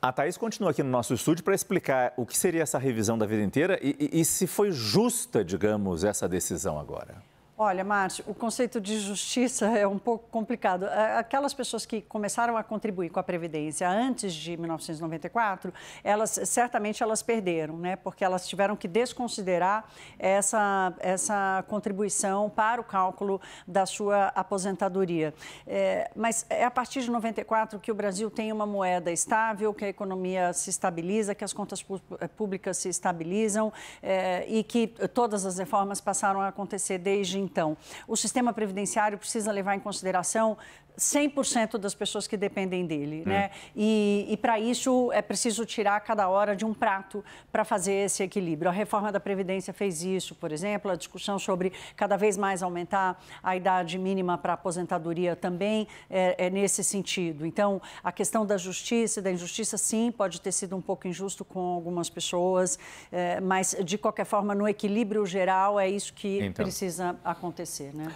A Thaís continua aqui no nosso estúdio para explicar o que seria essa revisão da vida inteira e se foi justa, digamos, essa decisão agora. Olha, Márcio, o conceito de justiça é um pouco complicado. Aquelas pessoas que começaram a contribuir com a Previdência antes de 1994, certamente elas perderam, né? Porque elas tiveram que desconsiderar essa contribuição para o cálculo da sua aposentadoria. Mas é a partir de 94 que o Brasil tem uma moeda estável, que a economia se estabiliza, que as contas públicas se estabilizam e que todas as reformas passaram a acontecer desde então. O sistema previdenciário precisa levar em consideração 100% das pessoas que dependem dele, né? E para isso é preciso tirar cada hora de um prato para fazer esse equilíbrio. A reforma da Previdência fez isso, por exemplo, a discussão sobre cada vez mais aumentar a idade mínima para a aposentadoria também é nesse sentido. Então, a questão da justiça e da injustiça, sim, pode ter sido um pouco injusto com algumas pessoas, mas, de qualquer forma, no equilíbrio geral, é isso que precisa acontecer, né?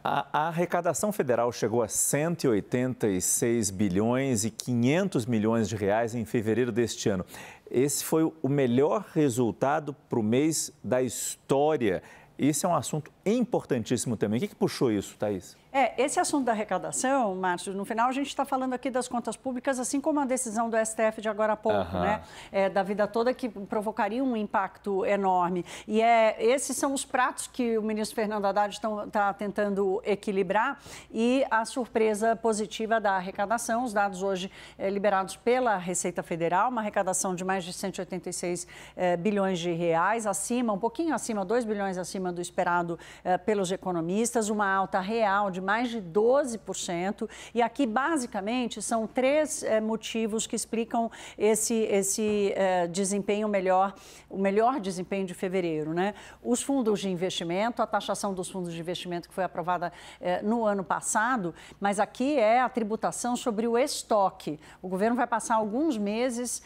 A arrecadação federal chegou a 186 bilhões e 500 milhões de reais em fevereiro deste ano. Esse foi o melhor resultado para o mês da história. Esse é um assunto importantíssimo também. O que puxou isso, Thaís? Esse assunto da arrecadação, Márcio, no final a gente está falando aqui das contas públicas, assim como a decisão do STF de agora há pouco, né? Da vida toda, que provocaria um impacto enorme. E esses são os pratos que o ministro Fernando Haddad está tentando equilibrar e a surpresa positiva da arrecadação, os dados hoje liberados pela Receita Federal, uma arrecadação de mais de 186 bilhões de reais, um pouquinho acima, 2 bilhões acima do esperado pelos economistas, uma alta real de mais de 12%. E aqui, basicamente, são 3 motivos que explicam esse desempenho o melhor desempenho de fevereiro, né? Os fundos de investimento, a taxação dos fundos de investimento que foi aprovada no ano passado, mas aqui é a tributação sobre o estoque. O governo vai passar alguns meses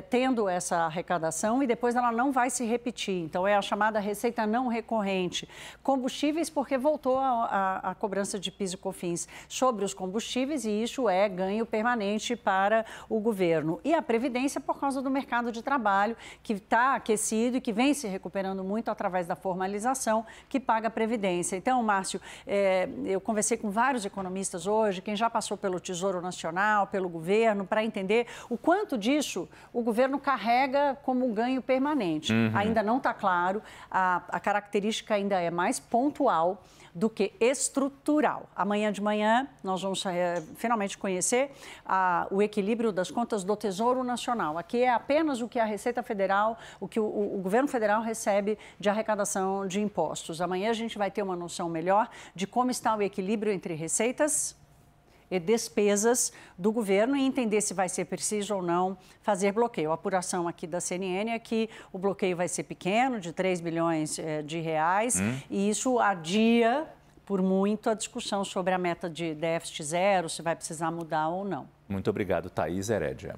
tendo essa arrecadação e depois ela não vai se repetir. Então, é a chamada receita não recorrente. Combustíveis, porque voltou a cobrança de PIS e COFINS sobre os combustíveis e isso é ganho permanente para o governo. E a Previdência por causa do mercado de trabalho, que está aquecido e que vem se recuperando muito através da formalização que paga a Previdência. Então, Márcio, eu conversei com vários economistas hoje, quem já passou pelo Tesouro Nacional, pelo governo, para entender o quanto disso o governo carrega como ganho permanente. Ainda não está claro, a característica ainda é mais pontual do que estrutural. Amanhã de manhã nós vamos finalmente conhecer o equilíbrio das contas do Tesouro Nacional. Aqui é apenas o que a Receita Federal, o que o governo federal recebe de arrecadação de impostos. Amanhã a gente vai ter uma noção melhor de como está o equilíbrio entre receitas e despesas do governo e entender se vai ser preciso ou não fazer bloqueio. A apuração aqui da CNN é que o bloqueio vai ser pequeno, de 3 bilhões de reais, e isso adia por muito a discussão sobre a meta de déficit zero, se vai precisar mudar ou não. Muito obrigado, Thaís Herédia.